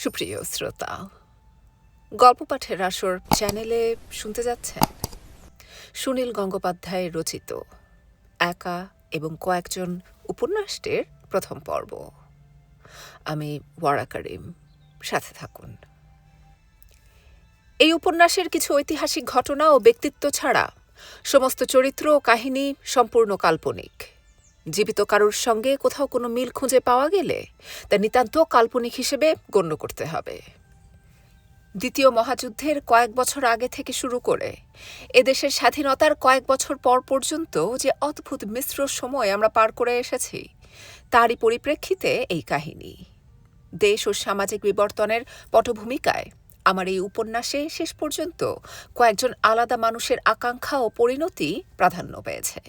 সুপ্রিয় শ্রোতা, গল্প পাঠের আসর চ্যানেলে শুনতে যাচ্ছেন সুনীল গঙ্গোপাধ্যায়ের রচিত একা এবং কয়েকজন উপন্যাসটির প্রথম পর্ব। আমি ওয়ারা করিম, সাথে থাকুন। এই উপন্যাসের কিছু ঐতিহাসিক ঘটনা ও ব্যক্তিত্ব ছাড়া সমস্ত চরিত্র ও কাহিনী সম্পূর্ণ কাল্পনিক। জীবিত কারুর সঙ্গে কোথাও কোনো মিল খুঁজে পাওয়া গেলে তা নিতান্ত কাল্পনিক হিসেবে গণ্য করতে হবে। দ্বিতীয় মহাযুদ্ধের কয়েক বছর আগে থেকে শুরু করে এদেশের স্বাধীনতার কয়েক বছর পর পর্যন্ত যে অদ্ভুত মিশ্র সময় আমরা পার করে এসেছি, তারই পরিপ্রেক্ষিতে এই কাহিনী। দেশ ও সামাজিক বিবর্তনের পটভূমিকায় আমার এই উপন্যাসে শেষ পর্যন্ত কয়েকজন আলাদা মানুষের আকাঙ্ক্ষা ও পরিণতি প্রাধান্য পেয়েছে।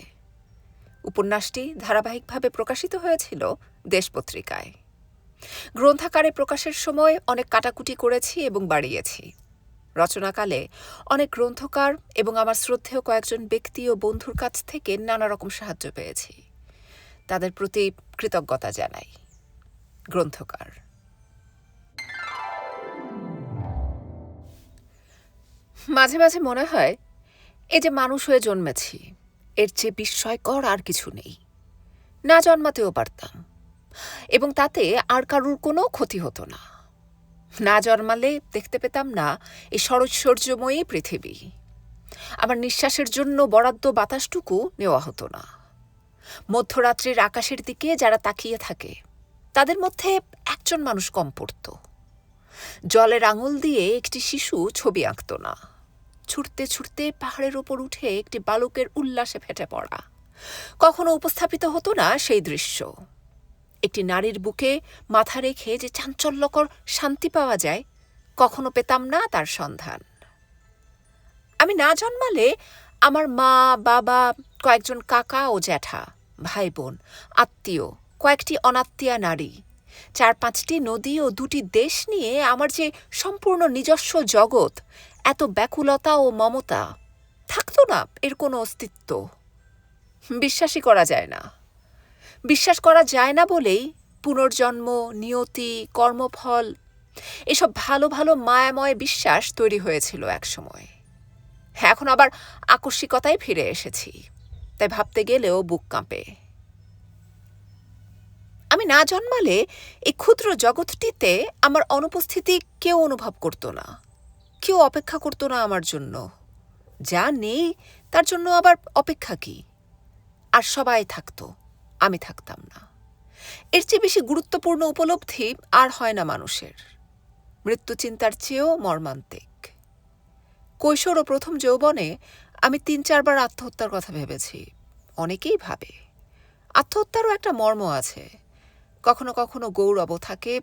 উপন্যাসটি ধারাবাহিকভাবে প্রকাশিত হয়েছিল দেশ পত্রিকায়। গ্রন্থাকারে প্রকাশের সময় অনেক কাটাকুটি করেছি এবং বাড়িয়েছি। রচনাকালে অনেক গ্রন্থকার এবং আমার শ্রদ্ধেয় কয়েকজন ব্যক্তি ও বন্ধুর কাছ থেকে নানা রকম সাহায্য পেয়েছি। তাদের প্রতি কৃতজ্ঞতা জানাই। গ্রন্থকার। মাঝে মাঝে মনে হয়, এই যে মানুষ হয়ে জন্মেছি, এর চেয়ে বিস্ময়কর আর কিছু নেই। না জন্মাতেও পারতাম, এবং তাতে আর কারুর কোনো ক্ষতি হতো না। না জন্মালে দেখতে পেতাম না এই সরৈশ্বর্যময়ী পৃথিবী। আমার নিঃশ্বাসের জন্য বরাদ্দ বাতাসটুকু নেওয়া হতো না। মধ্যরাত্রির আকাশের দিকে যারা তাকিয়ে থাকে, তাদের মধ্যে একজন মানুষ কম পড়ত। জলের আঙুল দিয়ে একটি শিশু ছবি আঁকত না। ছুটতে ছুটতে পাহাড়ের ওপর উঠে একটি বালকের উল্লাসে ফেটে পড়া কখনো উপস্থাপিত হতো না সেই দৃশ্য। একটি নারীর বুকে মাথা রেখে যে চাঞ্চল্যকর শান্তি পাওয়া যায়, কখনো পেতাম না তার সন্ধান। আমি না জন্মালে আমার মা, বাবা, কয়েকজন কাকা ও জ্যাঠা, ভাই বোন, আত্মীয়, কয়েকটি অনাত্মীয়া নারী, 4-5টি নদী ও 2টি দেশ নিয়ে আমার যে সম্পূর্ণ নিজস্ব জগৎ, এত ব্যাকুলতা ও মমতা, থাকতো না এর কোনো অস্তিত্ব। বিশ্বাসই করা যায় না। বিশ্বাস করা যায় না বলেই পুনর্জন্ম, নিয়তি, কর্মফল, এসব ভালো ভালো মায়াময় বিশ্বাস তৈরি হয়েছিল একসময়। এখন আবার আকস্মিকতায় ফিরে এসেছি, তাই ভাবতে গেলেও বুক কাঁপে। আমি না জন্মালে এই ক্ষুদ্র জগৎটিতে আমার অনুপস্থিতি কেউ অনুভব করত না, কেউ অপেক্ষা করত না আমার জন্য। যা নেই তার জন্য আবার অপেক্ষা কি? আর সবাই থাকতো, আমি থাকতাম না। এর চেয়ে বেশি গুরুত্বপূর্ণ উপলব্ধি আর হয় না মানুষের। মৃত্যু চিন্তার চেয়েও মর্মান্তিক। কৈশোর ও প্রথম যৌবনে আমি 3-4 বার আত্মহত্যার কথা ভেবেছি। অনেকেই ভাবে। আত্মহত্যারও একটা মর্ম আছে। কখনো কখনো গৌরবও থাকে,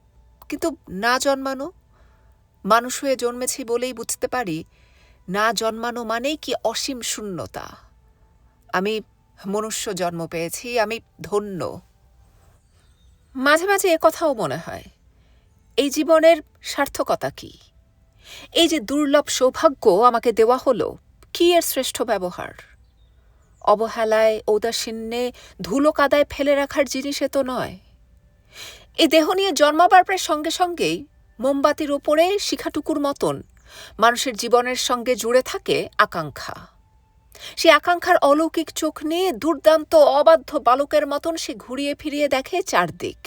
কিন্তু না জন্মানো, মানুষ হয়ে জন্মেছি বলেই বুঝতে পারি, না জন্মানো মানেই কি অসীম শূন্যতা। আমি মনুষ্য জন্ম পেয়েছি, আমি ধন্য। মাঝে মাঝে কথাও মনে হয়, এই জীবনের সার্থকতা কি? এই যে দুর্লভ সৌভাগ্য আমাকে দেওয়া হলো, কি এর শ্রেষ্ঠ ব্যবহার? অবহেলায়, ঔদাসীন্যে, ধুলো কাদায় ফেলে রাখার জিনিসে তো নয়। এই দেহ নিয়ে জন্মাবার প্রায় সঙ্গে সঙ্গেই মোমবাতির ওপরে শিখাটুকুর মতন মানুষের জীবনের সঙ্গে জুড়ে থাকে আকাঙ্ক্ষা। সে আকাঙ্ক্ষার অলৌকিক চোখ নিয়ে দুর্দান্ত অবাধ্য বালকের মতন সে ঘুরিয়ে ফিরিয়ে দেখে চারদিক।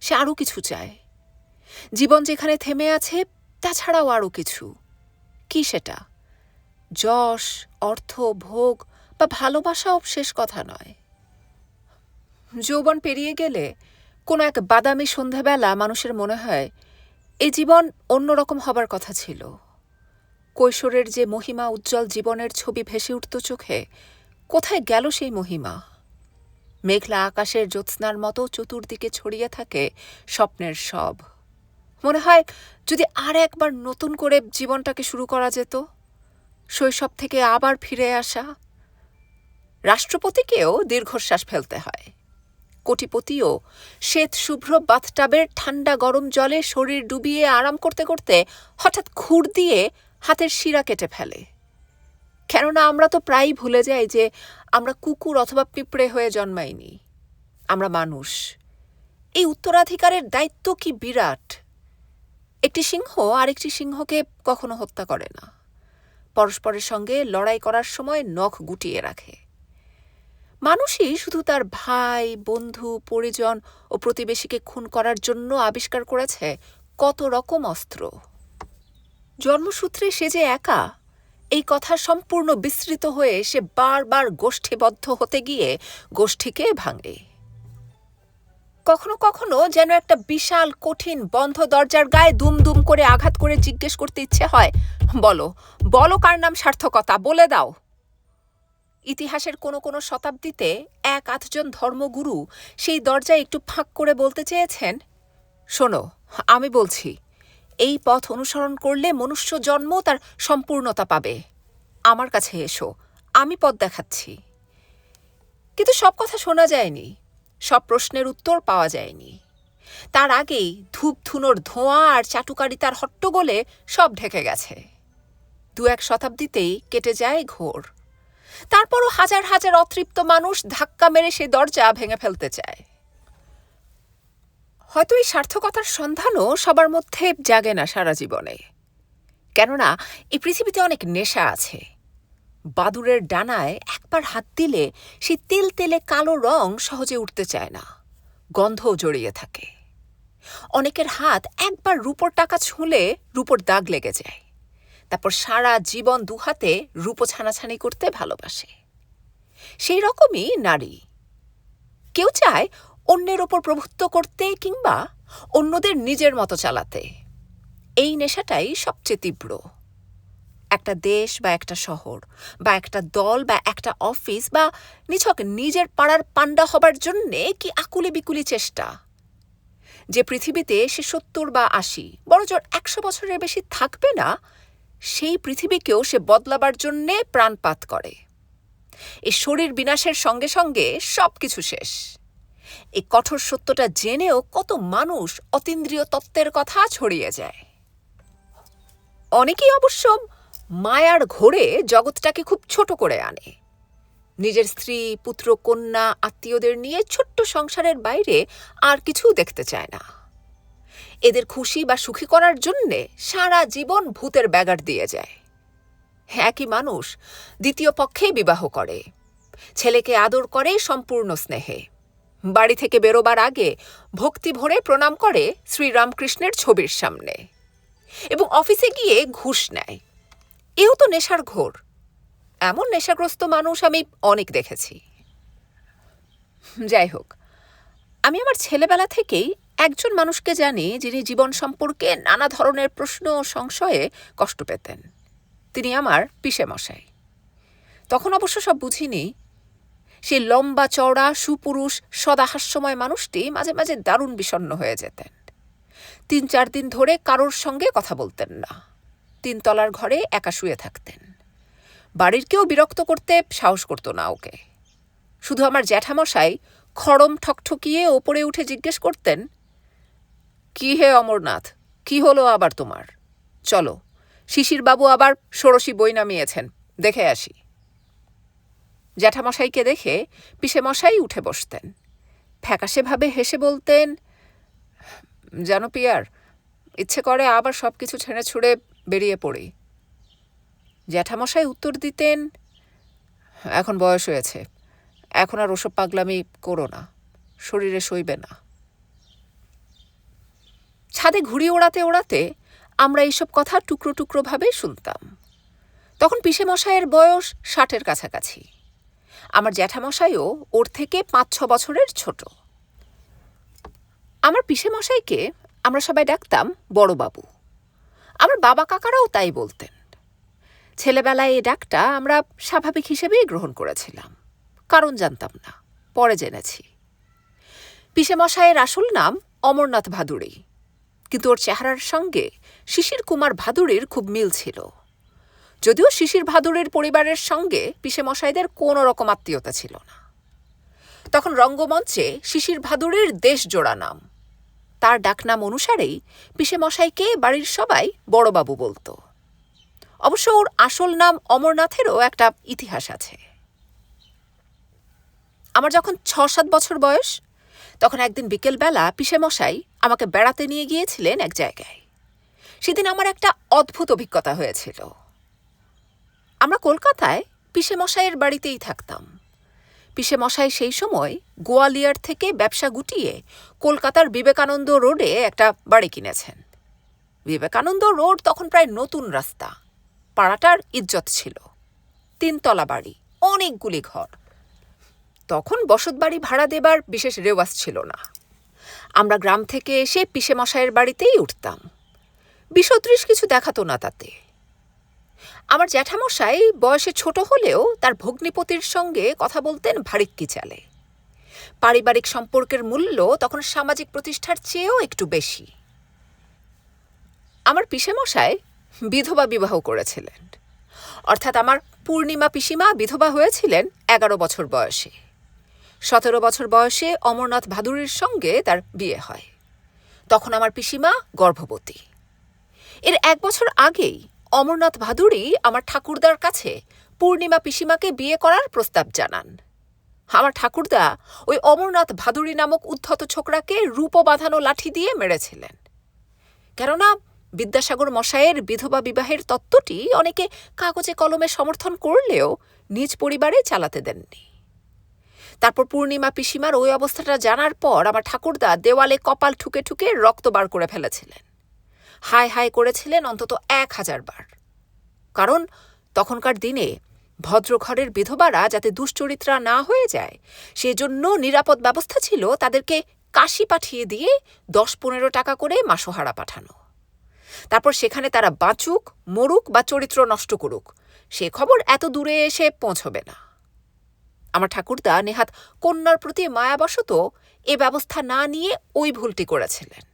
সে আরও কিছু চায়। জীবন যেখানে থেমে আছে, তাছাড়াও আরও কিছু। কি সেটা? যশ, অর্থ, ভোগ বা ভালোবাসাও শেষ কথা নয়। যৌবন পেরিয়ে গেলে কোনো এক বাদামি সন্ধ্যাবেলা মানুষের মনে হয়, এই জীবন অন্যরকম হবার কথা ছিল। কৈশোরের যে মহিমা উজ্জ্বল জীবনের ছবি ভেসে উঠত চোখে, কোথায় গেল সেই মহিমা? মেঘলা আকাশের জ্যোৎস্নার মতো চতুর্দিকে ছড়িয়ে থাকে স্বপ্নের সব। মনে হয় যদি আর একবার নতুন করে জীবনটাকে শুরু করা যেত, শৈশব থেকে আবার ফিরে আসা। রাষ্ট্রপতিকেও দীর্ঘশ্বাস ফেলতে হয়। কোটিপতিও শ্বেত শুভ্র বাথটাবের ঠান্ডা গরম জলে শরীর ডুবিয়ে আরাম করতে করতে হঠাৎ খুর দিয়ে হাতের শিরা কেটে ফেলে। কেননা আমরা তো প্রায়ই ভুলে যাই যে আমরা কুকুর অথবা পিঁপড়ে হয়ে জন্মাইনি, আমরা মানুষ। এই উত্তরাধিকারের দায়িত্ব কি বিরাট! একটি সিংহ আরেকটি সিংহকে কখনো হত্যা করে না, পরস্পরের সঙ্গে লড়াই করার সময় নখ গুটিয়ে রাখে। মানুষই শুধু তার ভাই, বন্ধু, পরিজন ও প্রতিবেশীকে খুন করার জন্য আবিষ্কার করেছে কত রকম অস্ত্র। জন্মসূত্রে সে যে একা, এই কথা সম্পূর্ণ বিস্তৃত হয়ে সে বারবার গোষ্ঠীবদ্ধ হতে গিয়ে গোষ্ঠীকে ভাঙে। কখনো কখনো যেন একটা বিশাল কঠিন বন্ধ দরজার গায়ে দুম দুম করে আঘাত করে জিজ্ঞেস করতে ইচ্ছে হয়, বলো বলো কার নাম সার্থকতা, বলে দাও। ইতিহাসের কোনো কোনো শতাব্দীতে 1-8 জন ধর্মগুরু সেই দরজায় একটু ফাঁক করে বলতে চেয়েছেন, শোনো, আমি বলছি, এই পথ অনুসরণ করলে মনুষ্য জন্ম তার সম্পূর্ণতা পাবে। আমার কাছে এসো, আমি পথ দেখাচ্ছি। কিন্তু সব কথা শোনা যায়নি, সব প্রশ্নের উত্তর পাওয়া যায়নি। তার আগেই ধূপ ধুনোর ধোঁয়া আর চাটুকারিতার হট্টগোলে সব ঢেকে গেছে। 2-1 শতাব্দীতেই কেটে যায় ঘোর। তারপরও হাজার হাজার অতৃপ্ত মানুষ ধাক্কা মেরে সেই দরজা ভেঙে ফেলতে চায়। হয়তো এই সার্থকতার সন্ধানও সবার মধ্যে জাগে না সারা জীবনে। কেননা এই পৃথিবীতে অনেক নেশা আছে। বাদুড়ের ডানায় একবার হাত দিলে সেই তেলতেলে কালো রং সহজে উঠতে চায় না, গন্ধও জড়িয়ে থাকে। অনেকের হাত একবার রূপোর টাকা ছুঁলে রূপোর দাগ লেগে যায়, তারপর সারা জীবন দুহাতে রূপো ছানাছানি করতে ভালোবাসে। সেই রকমই নারী। কেউ চায় অন্যের ওপর প্রভুত্ব করতে কিংবা অন্যদের নিজের মতো চালাতে। এই নেশাটাই সবচেয়ে তীব্র। একটা দেশ বা একটা শহর বা একটা দল বা একটা অফিস বা নিছক নিজের পাড়ার পান্ডা হবার জন্যে কি আকুলি বিকুলি চেষ্টা। যে পৃথিবীতে সে 70 বা 80, বড়জোর 100 বছরের বেশি থাকবে না, সেই পৃথিবীকেও সে বদলাবার জন্যে প্রাণপাত করে। এই শরীর বিনাশের সঙ্গে সঙ্গে সব কিছু শেষ। এই কঠোর সত্যটা জেনেও কত মানুষ অতীন্দ্রিয় তত্ত্বের কথা ছড়িয়ে যায়। অনেকেই অবশ্য মায়ার ঘোরে জগৎটাকে খুব ছোট করে আনে। নিজের স্ত্রী, পুত্র, কন্যা, আত্মীয়দের নিয়ে ছোট্ট সংসারের বাইরে আর কিছু দেখতে চায় না। এদের খুশি বা সুখী করার জন্যে সারা জীবন ভূতের ব্যাগার দিয়ে যায়। একই মানুষ দ্বিতীয় পক্ষে বিবাহ করে, ছেলেকে আদর করে সম্পূর্ণ স্নেহে, বাড়ি থেকে বেরোবার আগে ভক্তি ভরে প্রণাম করে শ্রীরামকৃষ্ণের ছবির সামনে, এবং অফিসে গিয়ে ঘুষ নেয়। এও তো নেশার ঘোর। এমন নেশাগ্রস্ত মানুষ আমি অনেক দেখেছি। যাই হোক, আমি আমার ছেলেবেলা থেকেই একজন মানুষকে জানি যিনি জীবন সম্পর্কে নানা ধরনের প্রশ্ন ও সংশয়ে কষ্ট পেতেন। তিনি আমার পিসেমশাই। তখন অবশ্য সব বুঝিনি। সেই লম্বা চওড়া সুপুরুষ সদা হাস্যময় মানুষটি মাঝে মাঝে দারুণ বিষণ্ণ হয়ে যেতেন। 3-4 দিন ধরে কারোর সঙ্গে কথা বলতেন না। 3 তলার ঘরে একা শুয়ে থাকতেন। বাড়ির কেউ বিরক্ত করতে সাহস করত না ওকে। শুধু আমার জ্যাঠামশাই খড়ম ঠকঠকিয়ে ওপরে উঠে জিজ্ঞেস করতেন, কি হে অমরনাথ, কি হলো আবার তোমার? চলো, শিশিরবাবু আবার ষোড়শী বই নামিয়েছেন, দেখে আসি। জ্যাঠামশাইকে দেখে পিসেমশাই উঠে বসতেন। ফ্যাকাশেভাবে হেসে বলতেন, জানো পিয়ার, ইচ্ছে করে আবার সব কিছু ছেড়ে ছুড়ে বেরিয়ে পড়ি। জ্যাঠামশাই উত্তর দিতেন, এখন বয়স হয়েছে, এখন আর ওসব পাগলামি করো না, শরীরে সইবে না। ছাদে ঘুড়ি ওড়াতে ওড়াতে আমরা এইসব কথা টুকরো টুকরো ভাবে শুনতাম। তখন পিসেমশাইয়ের বয়স 60-এর কাছাকাছি। আমার জ্যাঠামশাইও ওর থেকে 5-6 বছরের ছোট। আমার পিসেমশাইকে আমরা সবাই ডাকতাম বড়বাবু। আমার বাবা কাকারাও তাই বলতেন। ছেলেবেলায় এই ডাকটা আমরা স্বাভাবিক হিসেবেই গ্রহণ করেছিলাম, কারণ জানতাম না, পরে জেনেছি। পিসেমশাইয়ের আসল নাম অমরনাথ ভাদুড়ী, কিন্তু ওর চেহারার সঙ্গে শিশির কুমার ভাদুড়ীর খুব মিল ছিল। যদিও শিশির ভাদুড়ীর পরিবারের সঙ্গে পিসেমশাইদের কোনো রকম আত্মীয়তা ছিল না। তখন রঙ্গমঞ্চে শিশির ভাদুড়ীর দেশ জোড়া নাম। তার ডাকনাম অনুসারেই পিসেমশাইকে বাড়ির সবাই বড়বাবু বলতো। অবশ্য ওর আসল নাম অমরনাথেরও একটা ইতিহাস আছে। আমার যখন 6-7 বছর বয়স, তখন একদিন বিকেলবেলা পিসেমশাই আমাকে বেড়াতে নিয়ে গিয়েছিলেন এক জায়গায়। সেদিন আমার একটা অদ্ভুত অভিজ্ঞতা হয়েছিল। আমরা কলকাতায় পিসে মশাইয়ের বাড়িতেই থাকতাম। পিসে মশাই সেই সময় গোয়ালিয়র থেকে ব্যবসা গুটিয়ে কলকাতার বিবেকানন্দ রোডে একটা বাড়ি কিনেছেন। বিবেকানন্দ রোড তখন প্রায় নতুন রাস্তা, পাড়াটার ইজ্জত ছিল। 3 তলা বাড়ি, অনেকগুলি ঘর। তখন বসতবাড়ি ভাড়া দেবার বিশেষ রেওয়াজ ছিল না। আমরা গ্রাম থেকে এসে পিসে মশাইয়ের বাড়িতেই উঠতাম। বিসদৃশ কিছু দেখাতো না তাতে। আমার জ্যাঠামশাই বয়সে ছোট হলেও তার ভগ্নিপতির সঙ্গে কথা বলতেন ভারিক্কি চালে। পারিবারিক সম্পর্কের মূল্য তখন সামাজিক প্রতিষ্ঠার চেয়েও একটু বেশি। আমার পিসেমশাই বিধবা বিবাহ করেছিলেন, অর্থাৎ আমার পূর্ণিমা পিসিমা বিধবা হয়েছিলেন 11 বছর বয়সে। 17 বছর বয়সে অমরনাথ ভাদুড়ির সঙ্গে তার বিয়ে হয়। তখন আমার পিসিমা গর্ভবতী। এর 1 বছর আগেই অমরনাথ ভাদুড়ি আমার ঠাকুরদার কাছে পূর্ণিমা পিসিমাকে বিয়ে করার প্রস্তাব জানান। আমার ঠাকুরদা ওই অমরনাথ ভাদুড়ি নামক উদ্ধত ছোকরাকে রূপ বাঁধানো লাঠি দিয়ে মেরেছিলেন। কেননা বিদ্যাসাগর মশাইয়ের বিধবা বিবাহের তত্ত্বটি অনেকে কাগজে কলমে সমর্থন করলেও নিজ পরিবারে চালাতে দেননি। তারপর পূর্ণিমা পিসিমার ওই অবস্থাটা জানার পর আমার ঠাকুরদা দেওয়ালে কপাল ঠুকে ঠুকে রক্ত বার করে ফেলেছিলেন। হায় হায় করেছিলেন অন্তত 1000 বার। কারণ তখনকার দিনে ভদ্রঘরের বিধবারা যাতে দুশ্চরিত্রা না হয়ে যায়, সেজন্য নিরাপদ ব্যবস্থা ছিল তাদেরকে কাশি পাঠিয়ে দিয়ে 10-15 টাকা করে মাসোহারা পাঠানো। তারপর সেখানে তারা বাঁচুক, মরুক বা চরিত্র নষ্ট করুক, সে খবর এত দূরে এসে পৌঁছবে না। আমার ঠাকুরদা নেহাত কন্যার প্রতি মায়াবশত এ ব্যবস্থা না নিয়ে ওই ভুলটি করেছিলেন।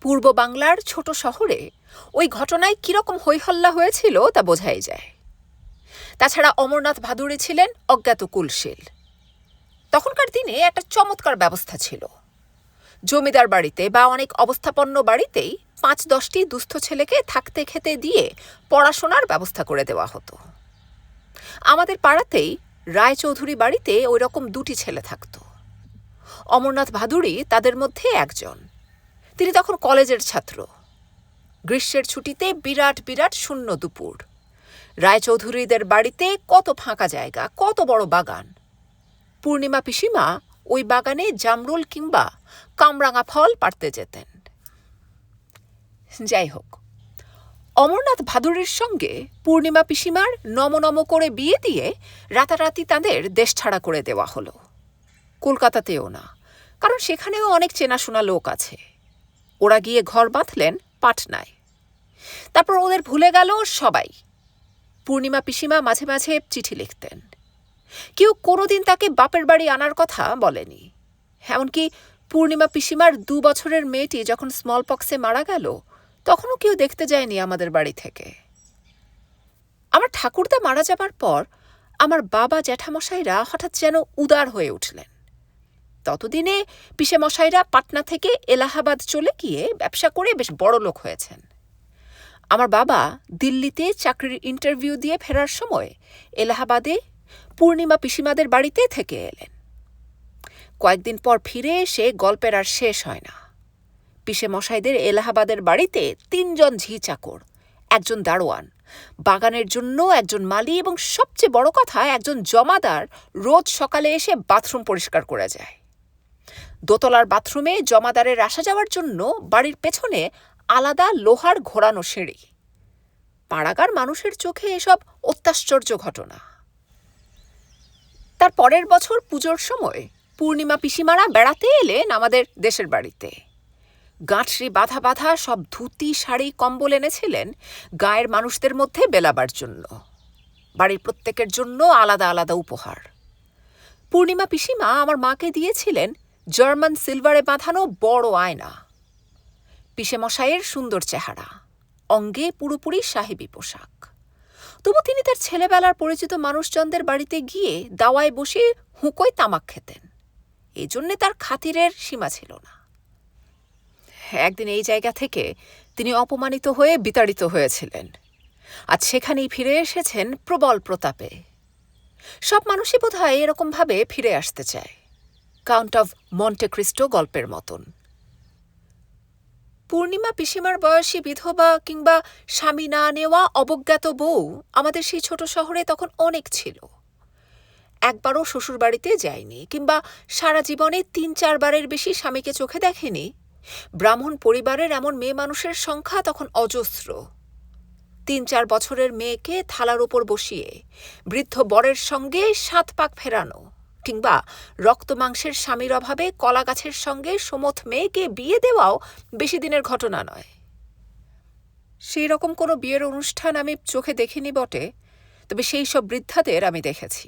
পূর্ব বাংলার ছোট শহরে ওই ঘটনায় কিরকম হৈহল্লা হয়েছিল তা বোঝাই যায়। তাছাড়া অমরনাথ ভাদুড়ি ছিলেন অজ্ঞাত কুলশীল। তখনকার দিনে একটা চমৎকার ব্যবস্থা ছিল। জমিদার বাড়িতে বা অনেক অবস্থাপন্ন বাড়িতেই 5-10টি দুস্থ ছেলেকে থাকতে খেতে দিয়ে পড়াশোনার ব্যবস্থা করে দেওয়া হতো। আমাদের পাড়াতেই রায়চৌধুরী বাড়িতে ওই রকম 2টি ছেলে থাকত। অমরনাথ ভাদুড়ি তাদের মধ্যে একজন। তিনি তখন কলেজের ছাত্র। গ্রীষ্মের ছুটিতে বিরাট বিরাট শূন্য দুপুর। রায়চৌধুরীদের বাড়িতে কত ফাঁকা জায়গা, কত বড় বাগান। পূর্ণিমা পিসিমা ওই বাগানে জামরুল কিংবা কামরাঙা ফল পাড়তে যেতেন। যাই হোক, অমরনাথ ভাদুড়ির সঙ্গে পূর্ণিমা পিসিমার নম করে বিয়ে দিয়ে রাতারাতি তাদের দেশ ছাড়া করে দেওয়া হলো। কলকাতাতেও না, কারণ সেখানেও অনেক চেনাশোনা লোক আছে। ওরা গিয়ে ঘর বাঁধলেন পাটনায়। তারপর ওদের ভুলে গেল সবাই। পূর্ণিমা পিসিমা মাঝে মাঝে চিঠি লিখতেন। কেউ কোনোদিন তাকে বাপের বাড়ি আনার কথা বলেনি। এমনকি পূর্ণিমা পিসিমার 2 বছরের মেয়েটি যখন স্মল পক্সে মারা গেল, তখনও কেউ দেখতে যায়নি আমাদের বাড়ি থেকে। আমার ঠাকুরদা মারা যাবার পর আমার বাবা জ্যাঠামশাইরা হঠাৎ যেন উদার হয়ে উঠলেন। ততদিনে পিসে মশাইরা পাটনা থেকে এলাহাবাদ চলে গিয়ে ব্যবসা করে বেশ বড় লোক হয়েছেন। আমার বাবা দিল্লিতে চাকরির ইন্টারভিউ দিয়ে ফেরার সময় এলাহাবাদে পূর্ণিমা পিসিমাদের বাড়িতে থেকে এলেন। কয়েকদিন পর ফিরে এসে গল্পের আর শেষ হয় না। পিসে মশাইদের এলাহাবাদের বাড়িতে 3 জন ঝি চাকর, একজন দারোয়ান, বাগানের জন্য একজন মালি এবং সবচেয়ে বড় কথা একজন জমাদার রোজ সকালে এসে বাথরুম পরিষ্কার করে যায়। দোতলার বাথরুমে জমাদারের আসা যাওয়ার জন্য বাড়ির পেছনে আলাদা লোহার ঘোরানো সিঁড়ি। পাড়াগার মানুষের চোখে এসব অত্যাশ্চর্য ঘটনা। তার পরের বছর পুজোর সময় পূর্ণিমা পিসিমারা বেড়াতে এলেন আমাদের দেশের বাড়িতে। গাঁটরি বাঁধা বাঁধা সব ধুতি, শাড়ি, কম্বল এনেছিলেন গায়ের মানুষদের মধ্যে বেলাবার জন্য। বাড়ির প্রত্যেকের জন্য আলাদা আলাদা উপহার। পূর্ণিমা পিসিমা আমার মাকে দিয়েছিলেন জার্মান সিলভারে বাঁধানো বড় আয়না। পিসে মশাইয়ের সুন্দর চেহারা, অঙ্গে পুরোপুরি সাহেবী পোশাক। তবু তিনি তার ছেলেবেলার পরিচিত মানুষজনদের বাড়িতে গিয়ে দাওয়ায় বসে হুঁকোয় তামাক খেতেন। এই জন্যে তার খাতিরের সীমা ছিল না। একদিন এই জায়গা থেকে তিনি অপমানিত হয়ে বিতাড়িত হয়েছিলেন। আজ সেখানেই ফিরে এসেছেন প্রবল প্রতাপে। সব মানুষই বোধহয় এরকমভাবে ফিরে আসতে চায়, কাউন্ট অফ মন্টে ক্রিস্টো গল্পের মতন। পূর্ণিমা পিসিমার বয়সী বিধবা কিংবা স্বামী না নেওয়া অবজ্ঞাত বউ আমাদের সেই ছোট শহরে তখন অনেক ছিল। একবারও শ্বশুরবাড়িতে যায়নি কিংবা সারা জীবনে ৩-৪ বারের বেশি স্বামীকে চোখে দেখেনি ব্রাহ্মণ পরিবারের এমন মেয়ে মানুষের সংখ্যা তখন অজস্র। ৩-৪ বছরের মেয়েকে থালার ওপর বসিয়ে বৃদ্ধ বরের সঙ্গে ৭ পাক ফেরানো কিংবা রক্তমাংসের স্বামীর অভাবে কলা গাছের সঙ্গে সমথ মেয়েকে বিয়ে দেওয়াও বেশি দিনের ঘটনা নয়। সেই রকম কোনো বিয়ের অনুষ্ঠান আমি চোখে দেখিনি বটে, তবে সেই সব বৃদ্ধাদের আমি দেখেছি।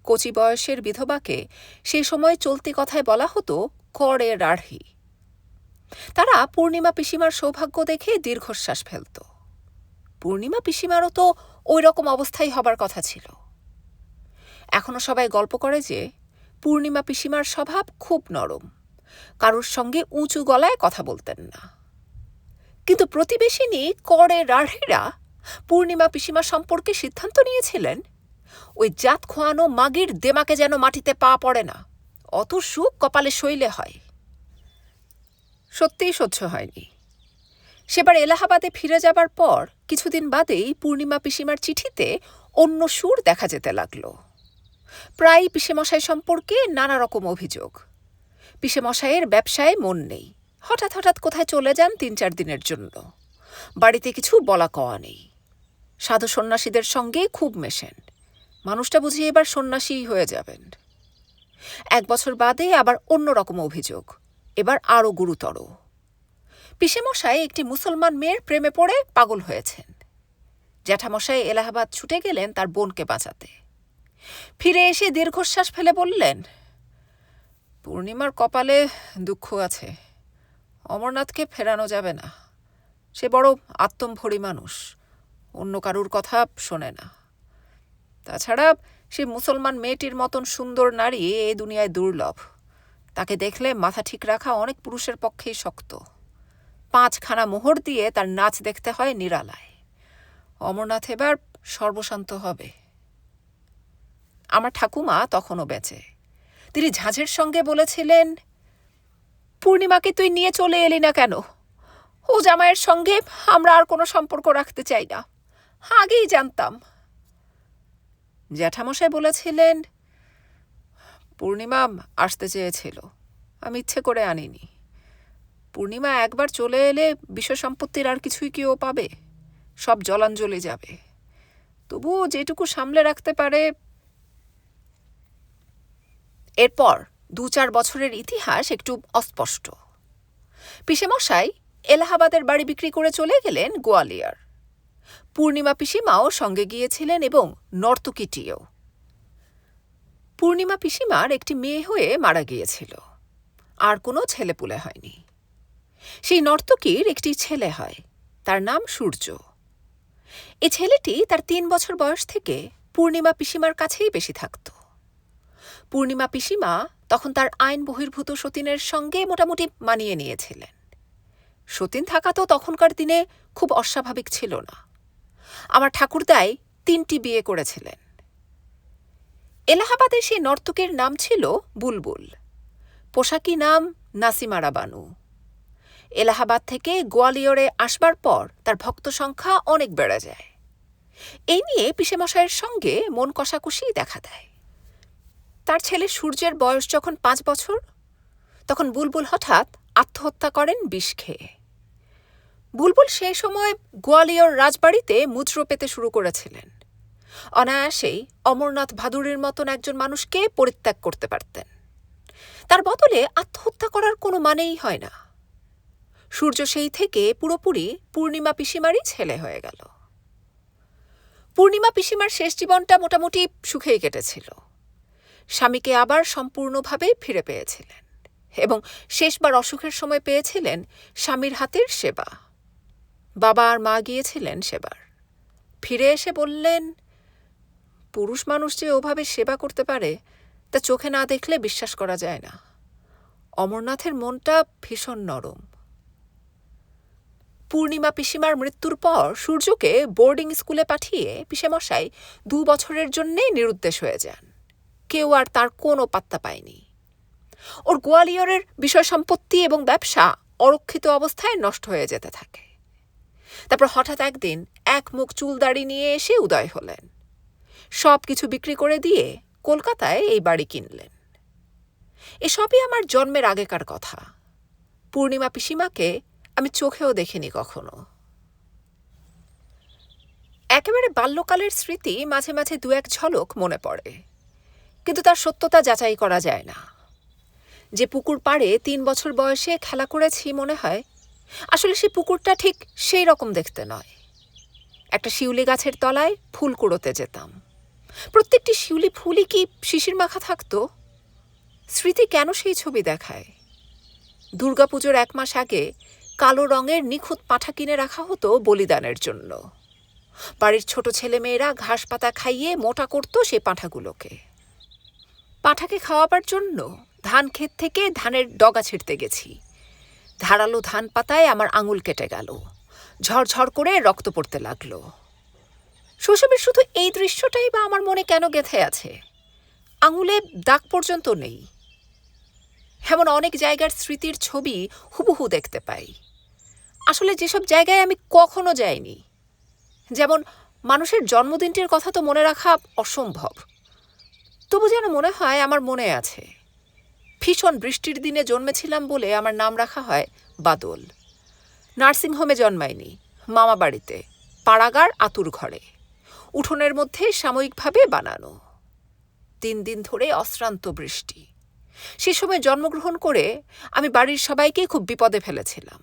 কচি বয়সের বিধবাকে সেই সময় চলতি কথায় বলা হতো করে রাঢ়ী। তারা পূর্ণিমা পিসিমার সৌভাগ্য দেখে দীর্ঘশ্বাস ফেলত। পূর্ণিমা পিসিমারও তো ওই রকম অবস্থাই হবার কথা ছিল। এখনো সবাই গল্প করে যে পূর্ণিমা পিসিমার স্বভাব খুব নরম, কারোর সঙ্গে উঁচু গলায় কথা বলতেন না। কিন্তু প্রতিবেশিনী করে রাঢ়ীরা পূর্ণিমা পিসিমা সম্পর্কে সিদ্ধান্ত নিয়েছিলেন ওই জাত খোয়ানো মাগির দেমাকে যেন মাটিতে পা পড়ে না, অত সুখ কপালে শৈলে হয়। সত্যিই সহ্য হয়নি। সেবার এলাহাবাদে ফিরে যাবার পর কিছুদিন বাদেই পূর্ণিমা পিসিমার চিঠিতে অন্য সুর দেখা যেতে লাগল। প্রায় পিসেমশাই সম্পর্কে নানা রকম অভিযোগ। পিসেমশাইয়ের ব্যবসায় মন নেই, হঠাৎ হঠাৎ কোথায় চলে যান ৩-৪ দিনের জন্য, বাড়িতে কিছু বলা কওয়া নেই। সাধু সন্ন্যাসীদের সঙ্গে খুব মেশেন, মানুষটা বুঝি এবার সন্ন্যাসীই হয়ে যাবেন। ১ বছর বাদে আবার অন্য রকম অভিযোগ, এবার আরও গুরুতর। পিসেমশাই একটি মুসলমান মেয়ের প্রেমে পড়ে পাগল হয়েছেন। জ্যাঠামশাই এলাহাবাদ ছুটে গেলেন তার বোনকে বাঁচাতে। ফিরে এসে দীর্ঘশ্বাস ফেলে বললেন, পূর্ণিমার কপালে দুঃখ আছে, অমরনাথকে ফেরানো যাবে না। সে বড় আত্মম্ভরি মানুষ, অন্য কারুর কথা শোনে না। তাছাড়া সে মুসলমান মেয়েটির মতন সুন্দর নারী এই দুনিয়ায় দুর্লভ। তাকে দেখলে মাথা ঠিক রাখা অনেক পুরুষের পক্ষেই শক্ত। 5খানা মোহর দিয়ে তার নাচ দেখতে হয় নিরালায়। অমরনাথ এবার সর্বশান্ত হবে। আমার ঠাকুমা তখনও বেঁচে। তিনি ঝাঁঝের সঙ্গে বলেছিলেন, পূর্ণিমাকে তুই নিয়ে চলে এলি না কেন? ও জামাইয়ের সঙ্গে আমরা আর কোনো সম্পর্ক রাখতে চাই না, আগেই জানতাম। জ্যাঠামশাই বলেছিলেন, পূর্ণিমা আসতে চেয়েছিল, আমি ইচ্ছে করে আনিনি। পূর্ণিমা একবার চলে এলে বিষয় সম্পত্তির আর কিছুই কি ও পাবে? সব জলাঞ্জলি যাবে। তবুও যেটুকু সামলে রাখতে পারে। এরপর 2-4 বছরের ইতিহাস একটু অস্পষ্ট। পিসেমশাই এলাহাবাদের বাড়ি বিক্রি করে চলে গেলেন গোয়ালিয়র। পূর্ণিমা পিসিমাও সঙ্গে গিয়েছিলেন এবং নর্তকীটিও। পূর্ণিমা পিসিমার একটি মেয়ে হয়ে মারা গিয়েছিল, আর কোনো ছেলেপুলে হয়নি। সেই নর্তকীর একটি ছেলে হয়, তার নাম সূর্য। এই ছেলেটি তার 3 বছর বয়স থেকে পূর্ণিমা পিসিমার কাছেই বেশি থাকত। পূর্ণিমা পিসিমা তখন তার আইন বহির্ভূত সতীনের সঙ্গে মোটামুটি মানিয়ে নিয়েছিলেন। সতীন থাকা তো তখনকার দিনে খুব অস্বাভাবিক ছিল না। আমার ঠাকুরদাই 3টি বিয়ে করেছিলেন। এলাহাবাদের সেই নর্তকের নাম ছিল বুলবুল, পোশাকি নাম নাসিমারা বানু। এলাহাবাদ থেকে গোয়ালিয়রে আসবার পর তার ভক্ত সংখ্যা অনেক বেড়ে যায়। এই নিয়ে পিসেমশাইয়ের সঙ্গে মন কষাকষি দেখা দেয়। তার ছেলে সূর্যের বয়স যখন 5 বছর, তখন বুলবুল হঠাৎ আত্মহত্যা করেন বিষ খেয়ে। বুলবুল সেই সময় গোয়ালিয়র রাজবাড়িতে মুদ্র পেতে শুরু করেছিলেন। অনায়াসেই অমরনাথ ভাদুড়ির মতন একজন মানুষকে পরিত্যাগ করতে পারতেন। তার বদলে আত্মহত্যা করার কোনো মানেই হয় না। সূর্য সেই থেকে পুরোপুরি পূর্ণিমা পিসিমারই ছেলে হয়ে গেল। পূর্ণিমা পিসিমার শেষ জীবনটা মোটামুটি সুখেই কেটেছিল। স্বামীকে আবার সম্পূর্ণভাবে ফিরে পেয়েছিলেন এবং শেষবার অসুখের সময় পেয়েছিলেন স্বামীর হাতের সেবা। বাবা আর মা গিয়েছিলেন সেবার। ফিরে এসে বললেন, পুরুষ মানুষ যে ওভাবে সেবা করতে পারে তা চোখে না দেখলে বিশ্বাস করা যায় না। অমরনাথের মনটা ভীষণ নরম। পূর্ণিমা পিসিমার মৃত্যুর পর সূর্যকে বোর্ডিং স্কুলে পাঠিয়ে পিসেমশাই 2 বছরের জন্যেই নিরুদ্দেশ হয়ে যান। কেউ আর তার কোনো পাত্তা পায়নি। ওর গোয়ালিয়রের বিষয় সম্পত্তি এবং ব্যবসা অরক্ষিত অবস্থায় নষ্ট হয়ে যেতে থাকে। তারপর হঠাৎ একদিন এক মুখ চুল দাড়ি নিয়ে এসে উদয় হলেন। সব কিছু বিক্রি করে দিয়ে কলকাতায় এই বাড়ি কিনলেন। এসবই আমার জন্মের আগেকার কথা। পূর্ণিমা পিসিমাকে আমি চোখেও দেখিনি কখনো। একেবারে বাল্যকালের স্মৃতি মাঝে মাঝে দু এক ঝলক মনে পড়ে, কিন্তু তার সত্যতা যাচাই করা যায় না। যে পুকুর পাড়ে 3 বছর বয়সে খেলা করেছি মনে হয়, আসলে সেই পুকুরটা ঠিক সেই রকম দেখতে নয়। একটা শিউলি গাছের তলায় ফুল কুড়োতে যেতাম। প্রত্যেকটি শিউলি ফুলই কি শিশির মাখা থাকতো? স্মৃতি কেন সেই ছবি দেখায়? দুর্গাপুজোর 1 মাস আগে কালো রঙের নিখুঁত পাঁঠা কিনে রাখা হতো বলিদানের জন্য। বাড়ির ছোট ছেলে মেয়েরা ঘাস পাতা খাইয়ে মোটা করত সেই পাঁঠাগুলোকে। পাঁঠাকে খাওয়াবার জন্য ধান ক্ষেত থেকে ধানের ডগা ছিঁড়তে গেছি। ধারালো ধান পাতায় আমার আঙুল কেটে গেল, ঝরঝর করে রক্ত পড়তে লাগলো। শৈশবের শুধু এই দৃশ্যটাই বা আমার মনে কেন গেঁথে আছে? আঙুলে দাগ পর্যন্ত নেই। এমন অনেক জায়গার স্মৃতির ছবি হুবহু দেখতে পাই, আসলে যেসব জায়গায় আমি কখনো যাইনি। যেমন মানুষের জন্মদিনটির কথা তো মনে রাখা অসম্ভব, তবু যেন মনে হয় আমার মনে আছে। ভীষণ বৃষ্টির দিনে জন্মেছিলাম বলে আমার নাম রাখা হয় বাদল। নার্সিংহোমে জন্মাইনি, মামা বাড়িতে, পাড়াগার আতুর ঘরে, উঠোনের মধ্যে সাময়িকভাবে বানানো। 3 দিন ধরে অশ্রান্ত বৃষ্টি। সে সময় জন্মগ্রহণ করে আমি বাড়ির সবাইকে খুব বিপদে ফেলেছিলাম।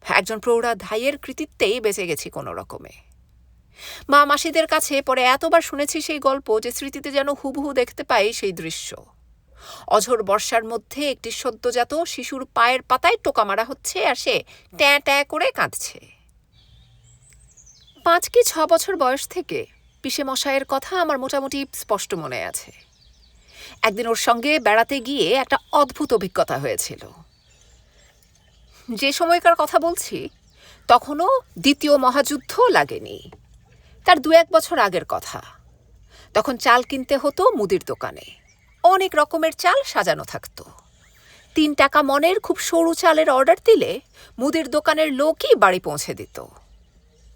একজন প্রৌঢ়া ধাইয়ের কৃতিত্বেই বেঁচে গেছি কোনো রকমে। মা মাসিদের কাছে পরে এতবার শুনেছি সেই গল্প যে স্মৃতিতে যেন হুবহু দেখতে পাই সেই দৃশ্য। অঝোর বর্ষার মধ্যে একটি সদ্যজাত শিশুর পায়ের পাতায় টোকা মারা হচ্ছে আর সে ট্যাঁ ট্যাঁ করে কাঁদছে। 5 কি 6 বছর বয়স থেকে পিসে মশাইয়ের কথা আমার মোটামুটি স্পষ্ট মনে আছে। একদিন ওর সঙ্গে বেড়াতে গিয়ে একটা অদ্ভুত অভিজ্ঞতা হয়েছিল। যে সময়কার কথা বলছি তখনও দ্বিতীয় মহাযুদ্ধ লাগেনি, তার 2-1 বছর আগের কথা। তখন চাল কিনতে হতো মুদির দোকানে। অনেক রকমের চাল সাজানো থাকতো। 3 টাকা মনের খুব সরু চালের অর্ডার দিলে মুদির দোকানের লোকই বাড়ি পৌঁছে দিত।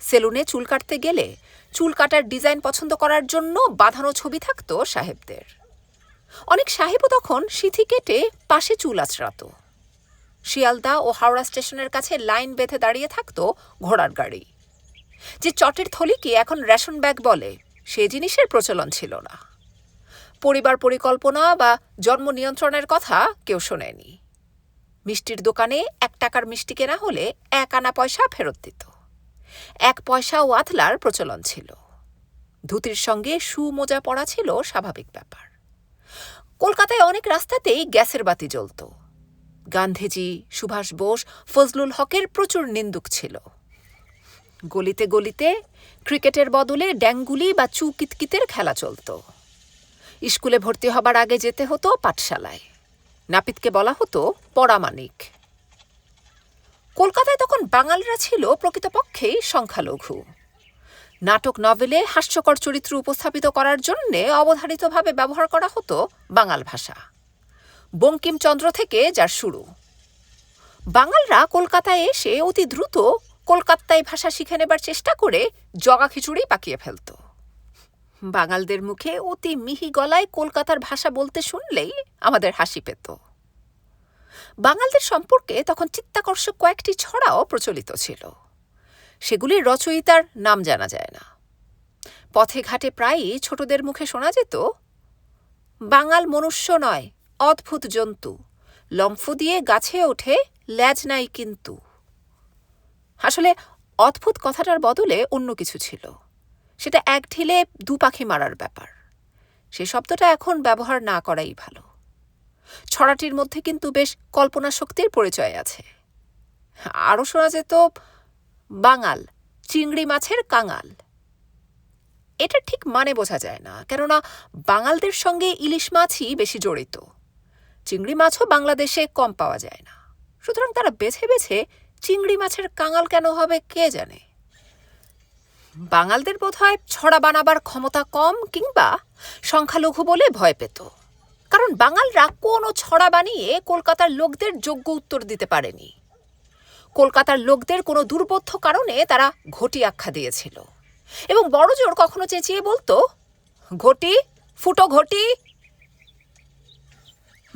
সেলুনে চুল কাটতে গেলে চুল কাটার ডিজাইন পছন্দ করার জন্য বাঁধানো ছবি থাকতো সাহেবদের। অনেক সাহেবও তখন সিঁথি কেটে পাশে চুল আঁচড়াত। শিয়ালদা ও হাওড়া স্টেশনের কাছে লাইন বেঁধে দাঁড়িয়ে থাকতো ঘোড়ার গাড়ি। যে চটের থলিকে এখন রেশন ব্যাগ বলে, সে জিনিসের প্রচলন ছিল না। পরিবার পরিকল্পনা বা জন্ম নিয়ন্ত্রণের কথা কেউ শোনেনি। মিষ্টির দোকানে 1 টাকার মিষ্টি কেনা হলে 1 আনা পয়সা ফেরত দিত। 1 পয়সা ও আতলার প্রচলন ছিল। ধুতির সঙ্গে শু মোজা পরা ছিল স্বাভাবিক ব্যাপার। কলকাতায় অনেক রাস্তাতেই গ্যাসের বাতি জ্বলত। গান্ধীজি, সুভাষ বোস, ফজলুল হকের প্রচুর নিন্দুক ছিল। গলিতে গলিতে ক্রিকেটের বদলে ড্যাঙ্গুলি বা চু কিতকিতের খেলা চলত। স্কুলে ভর্তি হবার আগে যেতে হতো পাঠশালায়। নাপিতকে বলা হতো পরামানিক। কলকাতায় তখন বাঙালিরা ছিল প্রকৃতপক্ষেই সংখ্যালঘু। নাটক নভেলে হাস্যকর চরিত্র উপস্থাপিত করার জন্যে অবধারিতভাবে ব্যবহার করা হতো বাঙাল ভাষা, বঙ্কিমচন্দ্র থেকে যার শুরু। বাঙালরা কলকাতায় এসে অতি দ্রুত কলকাতায় ভাষা শিখে নেবার চেষ্টা করে জগা খিচুড়ি পাকিয়ে ফেলত। বাঙালদের মুখে অতি মিহি গলায় কলকাতার ভাষা বলতে শুনলেই আমাদের হাসি পেত। বাঙালদের সম্পর্কে তখন চিত্তাকর্ষক কয়েকটি ছড়াও প্রচলিত ছিল। সেগুলির রচয়িতার নাম জানা যায় না। পথে ঘাটে প্রায়ই ছোটদের মুখে শোনা যেত, বাঙাল মনুষ্য নয়, অদ্ভুত জন্তু, লম্ফ দিয়ে গাছে ওঠে, ল্যাজ নাই কিন্তু। আসলে অদ্ভুত কথাটার বদলে অন্য কিছু ছিল। সেটা এক ঢিলে 2 পাখি মারার ব্যাপার। সে শব্দটা এখন ব্যবহার না করাই ভালো। ছড়াটির মধ্যে কিন্তু বেশ কল্পনা শক্তির পরিচয় আছে। আরও শোনা যেত, বাঙাল চিংড়ি মাছের কাঙাল। এটা ঠিক মানে বোঝা যায় না, কেননা বাঙালদের সঙ্গে ইলিশ মাছই বেশি জড়িত। চিংড়ি মাছও বাংলাদেশে কম পাওয়া যায় না। সুতরাং তারা বেছে বেছে চিংড়ি মাছের কাঙাল কেন হবে কে জানে। বাঙালদের বোধহয় ছড়া বানাবার ক্ষমতা কম, কিংবা সংখ্যালঘু বলে ভয় পেত। কারণ বাঙালরা কোনো ছড়া বানিয়ে কলকাতার লোকদের যোগ্য উত্তর দিতে পারেনি। কলকাতার লোকদের কোনো দুর্বোধ্য কারণে তারা ঘটি আখ্যা দিয়েছিল এবং বড় জোর কখনো চেঁচিয়ে বলতো, ঘটি, ফুটো ঘটি।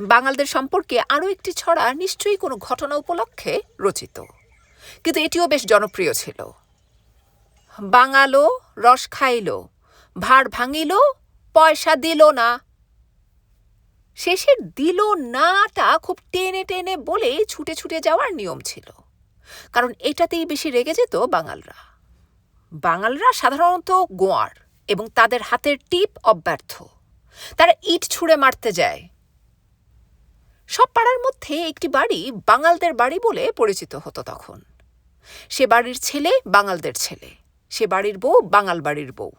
বাঙালদের সম্পর্কে আরও একটি ছড়া নিশ্চয়ই কোনো ঘটনা উপলক্ষে রচিত, কিন্তু এটিও বেশ জনপ্রিয় ছিল। বাঙালো রস খাইল, ভাড় ভাঙিল, পয়সা দিল না। শেষের দিল নাটা খুব টেনে টেনে বলে ছুটে ছুটে যাওয়ার নিয়ম ছিল, কারণ এটাতেই বেশি রেগে যেত বাঙালরা। বাঙালরা সাধারণত গোয়ার এবং তাদের হাতের টিপ অব্যর্থ। তারা ইট ছুঁড়ে মারতে যায়। সব পাড়ার মধ্যে একটি বাড়ি বাঙালদের বাড়ি বলে পরিচিত হতো তখন। সে বাড়ির ছেলে বাঙালদের ছেলে, সে বাড়ির বউ বাঙাল বাড়ির বউ।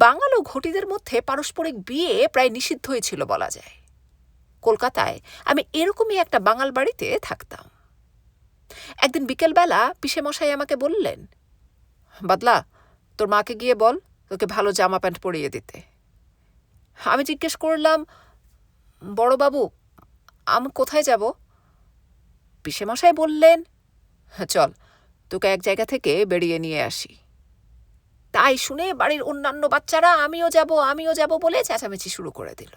বাঙাল ও ঘটিদের মধ্যে পারস্পরিক বিয়ে প্রায় নিষিদ্ধই ছিল বলা যায়। কলকাতায় আমি এরকমই একটা বাঙাল বাড়িতে থাকতাম। একদিন বিকেলবেলা পিসেমশাই আমাকে বললেন, বাদলা, তোর মাকে গিয়ে বল তোকে ভালো জামা প্যান্ট পরিয়ে দিতে। আমি জিজ্ঞেস করলাম, বড়বাবু, আমি কোথায় যাব? পিসেমশাই বললেন, চল তোকে এক জায়গা থেকে বেরিয়ে নিয়ে আসি। তাই শুনে বাড়ির অন্যান্য বাচ্চারা আমিও যাব বলে চেঁচামেচি শুরু করে দিল।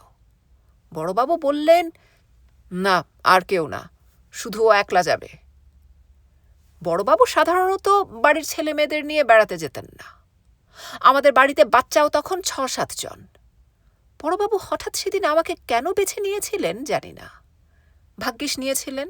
বড়বাবু বললেন, না, আর কেউ না, শুধু ও একলা যাবে। বড়বাবু সাধারণত বাড়ির ছেলে মেয়েদের নিয়ে বেড়াতে যেতেন না। আমাদের বাড়িতে বাচ্চাও তখন ৬-৭ জন। বড়বাবু হঠাৎ সেদিন আমাকে কেন বেছে নিয়েছিলেন জানি না, ভাগ্যিস নিয়েছিলেন।